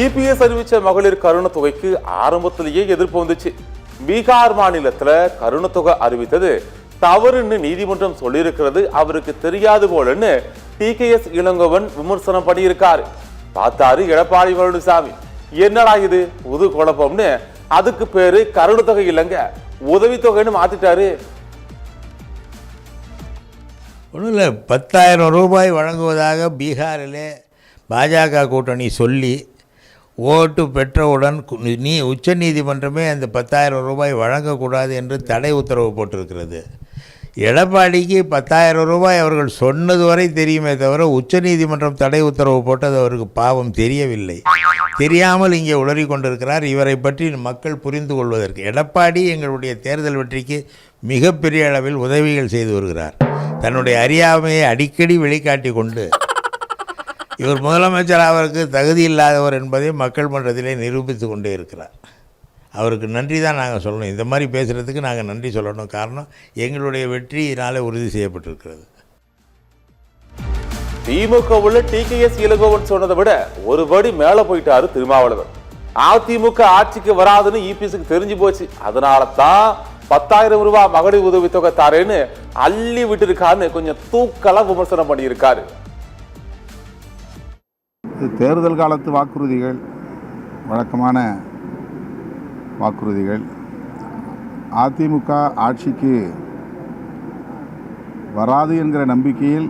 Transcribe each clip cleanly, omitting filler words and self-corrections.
EPS அறிவிச்ச மகளிர் கருணை தொகைக்கு ஆரம்பத்திலேயே எதிர்ப்பு வந்துச்சு. பீகார் மாநிலத்துல கருணை தொகை அறிவித்தது தவறுன்னு நீதிமன்றம் சொல்லியிருக்கிறது அவருக்கு தெரியாது போலன்னு டிகேஎஸ் இளங்கோவன் விமர்சனம் பண்ணியிருக்காரு. பார்த்தாரு எடப்பாடி பழனிசாமி, என்னடா இது புது குழப்பம்னு, அதுக்கு பேரு கருணை தொகை இல்லைங்க உதவித்தொகைன்னு மாத்திட்டாரு. ஒன்றும் இல்லை, 10,000 ரூபாய் வழங்குவதாக பீகாரிலே பாஜக கூட்டணி சொல்லி ஓட்டு பெற்றவுடன் உச்ச நீதிமன்றமே அந்த 10,000 ரூபாய் வழங்கக்கூடாது என்று தடை உத்தரவு போட்டிருக்கிறது. எடப்பாடிக்கு 10,000 ரூபாய் அவர்கள் சொன்னது வரை தெரியுமே தவிர உச்ச நீதிமன்றம் தடை உத்தரவு போட்டது அவருக்கு பாவம் தெரியவில்லை. தெரியாமல் இங்கே உளறி கொண்டிருக்கிறார். இவரை பற்றி மக்கள் புரிந்து கொள்வதற்கு எடப்பாடி எங்களுடைய தேர்தல் வெற்றிக்கு மிகப்பெரிய அளவில் உதவிகள் செய்து வருகிறார். தன்னுடைய அறியாமையை அடிக்கடி வெளிக்காட்டி கொண்டு இவர் முதலமைச்சர் அவருக்கு தகுதி இல்லாதவர் என்பதை மக்கள் மன்றத்திலே நிரூபித்து கொண்டே இருக்கிறார். அவருக்கு நன்றி தான் நாங்கள் சொல்லணும். இந்த மாதிரி பேசுகிறதுக்கு நாங்கள் நன்றி சொல்லணும். காரணம், எங்களுடைய வெற்றியினாலே உறுதி செய்யப்பட்டிருக்கிறது. திமுக உள்ள டிகேஎஸ் இளங்கோவன் சொன்னதை விட ஒரு படி மேலே போயிட்டாரு திருமாவளவன். அதிமுக ஆட்சிக்கு வராதுன்னு இபிஎஸ்க்கு தெரிஞ்சு போச்சு. அதனால தான் 10,000 ரூபாய் மகளிர் உதவித்தொகை தாரேன்னு அள்ளி விட்டுருக்காருன்னு கொஞ்சம் தூக்கலா விமர்சனம் பண்ணியிருக்காரு. தேர்தல் காலத்து வாக்குறுதிகள், வழக்கமான வாக்குறுதிகள். அதிமுக ஆட்சிக்கு வராது என்கிற நம்பிக்கையில்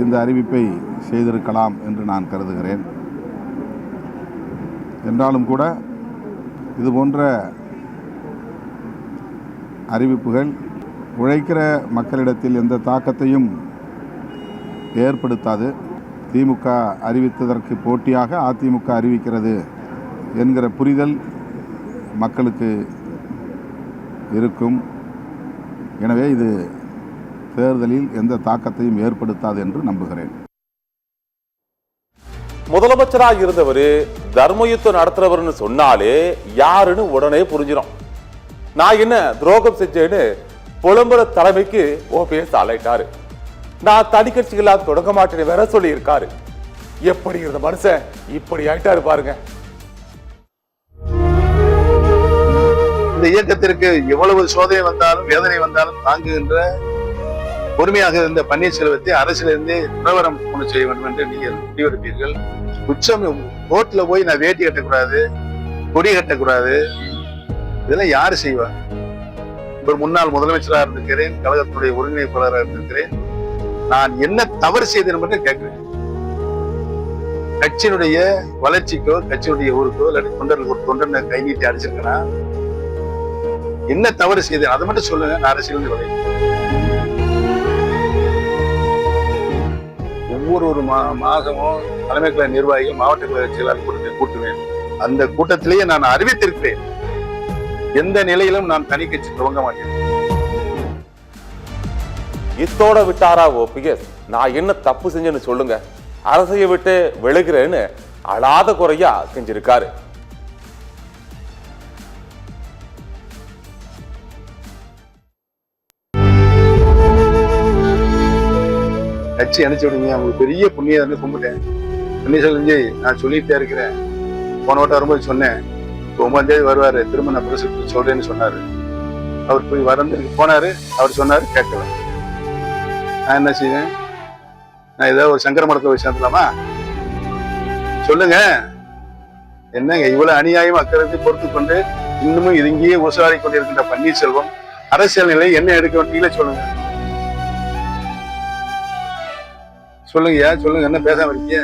இந்த அறிவிப்பை செய்திருக்கலாம் என்று நான் கருதுகிறேன். என்றாலும் கூட இதுபோன்ற அறிவிப்புகள் உழைக்கிற மக்களிடத்தில் எந்த தாக்கத்தையும் ஏற்படுத்தாது. திமுக அறிவித்ததற்கு போட்டியாக அதிமுக அறிவிக்கிறது என்கிற புரிதல் மக்களுக்கு இருக்கும். எனவே இது தேர்தலில் எந்த தாக்கத்தையும் ஏற்படுத்தாது என்று நம்புகிறேன். முதலமைச்சராக இருந்தவர் தர்மயுத்தம் நடத்துறவர்னு சொன்னாலே யாருன்னு உடனே புரிஞ்சிடும். நான் என்ன துரோகம் செஞ்சேன்னு புலம்புற தலைமைக்கு ஓபிஎஸ் ஆளையிட்டாரு. நான் தனி கட்சிகளாக தொடங்க மாட்டேன்னு வேற சொல்லி இருக்காரு. எப்படி இருந்த மனுஷன் இப்படி ஆயிட்டாரு பாருங்க. இந்த இயக்கத்திற்கு எவ்வளவு சோதனை வந்தாலும் வேதனை வந்தாலும் தாங்குகின்ற பொறுமையாக இருந்த பன்னீர்செல்வத்தை அரசிலிருந்து நிலவரம் கொண்டு செய்ய வேண்டும் என்று நீங்கள் முடிவெடுப்பீர்கள். உச்சம் கோர்ட்ல போய் நான் வேட்டி கட்டக்கூடாது, கொடி கட்டக்கூடாது, இதெல்லாம் யாரு செய்வா? ஒரு முன்னாள் முதலமைச்சராக இருந்திருக்கிறேன், கழகத்துடைய ஒருங்கிணைப்பாளராக இருந்திருக்கிறேன். நான் என்ன தவறு செய்தேன் மட்டும் கேட்கிறேன். கட்சியினுடைய வளர்ச்சிக்கோ கட்சியினுடைய ஊருக்கோ இல்லாட்டி தொண்டர்களுக்கு ஒரு தொண்டனை கை நீட்டி அடிச்சிருக்கேன்னா என்ன தவறு செய்தேன் அதை மட்டும் சொல்லுங்க. நான் அரசியல் விளையாடு ஒவ்வொரு மாதமும் தலைமை கழக நிர்வாகிகள் மாவட்ட கழக செயலாளர் கூட்டத்தை கூட்டுவேன். அந்த கூட்டத்திலேயே நான் அறிவித்திருக்கிறேன், எந்த நிலையிலும் நான் தனி கட்சி துவங்க மாட்டேன். இத்தோட விட்டாரா ஓபிஎஸ்? நான் என்ன தப்பு செஞ்சேன்னு சொல்லுங்க, அரசையை விட்டு விலகிறேன்னு அழாத குறையா செஞ்சிருக்காரு. கட்சி அனுப்பிச்சு விடுங்க, அவங்களுக்கு பெரிய புண்ணியம் வந்து கும்பிட்டேன். பன்னீர்செல்வம் நான் சொல்லிட்டே இருக்கிறேன். போன வட்டம் வரும்போது சொன்னேன், 9ஆம் தேதி வருவாரு, திரும்ப நான் பிரஸ் சொல்றேன்னு சொன்னாரு. அவர் போய் வரந்து போனாரு, அவர் சொன்னாரு, கேட்கல. நான் என்ன செய்வேன்? நான் ஏதாவது ஒரு சங்கர மடத்தை போய் சேர்ந்துலாமா? சொல்லுங்க. என்னங்க இவ்வளவு அநியாயம் அக்கறத்தை பொறுத்து கொண்டு இன்னமும் இங்கேயே உசாரி கொண்டிருக்கின்ற பன்னீர்செல்வம் அரசியல் நிலை என்ன எடுக்க வேண்டிய சொல்லுங்க. சொல்லுங்கய்யா, சொல்லுங்க. என்ன பேசாம இருக்கீங்க?